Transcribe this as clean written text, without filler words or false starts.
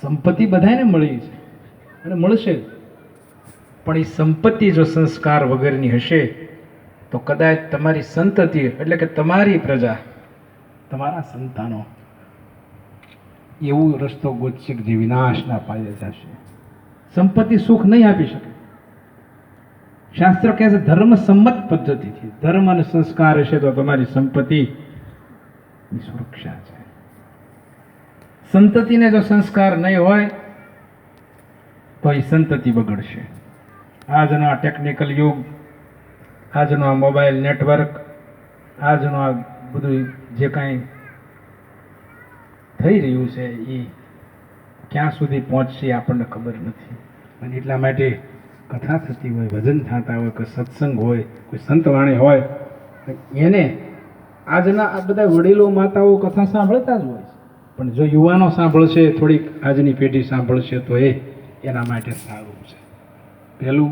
સંપત્તિ બધાને મળી છે અને મળશે જ. પણ એ સંપત્તિ જો સંસ્કાર વગરની હશે તો કદાચ તમારી સંતતિ એટલે કે તમારી પ્રજા, તમારા સંતાનો એવું રસ્તો ગોતશે કે જે વિનાશના પાયે જશે. સંપત્તિ સુખ નહીં આપી શકે. શાસ્ત્ર કહે છે ધર્મ સંમત પદ્ધતિથી ધર્મ અને સંસ્કાર હશે તો તમારી સંપત્તિની સુરક્ષા છે. સંતતિને જો સંસ્કાર નહીં હોય તો એ સંતતિ બગડશે. આજનો આ ટેકનિકલ યુગ, આજનો આ મોબાઈલ નેટવર્ક, આજનું આ બધું જે કાંઈ થઈ રહ્યું છે એ ક્યાં સુધી પહોંચશે આપણને ખબર નથી. અને એટલા માટે કથા થતી હોય, ભજન થતા હોય, કોઈ સત્સંગ હોય, કોઈ સંતવાણી હોય, એને આજના આ બધા વડીલો માતાઓ કથા સાંભળતા જ હોય છે. પણ જો યુવાનો સાંભળશે, થોડીક આજની પેઢી સાંભળશે તો એ એના માટે સારું છે. પહેલું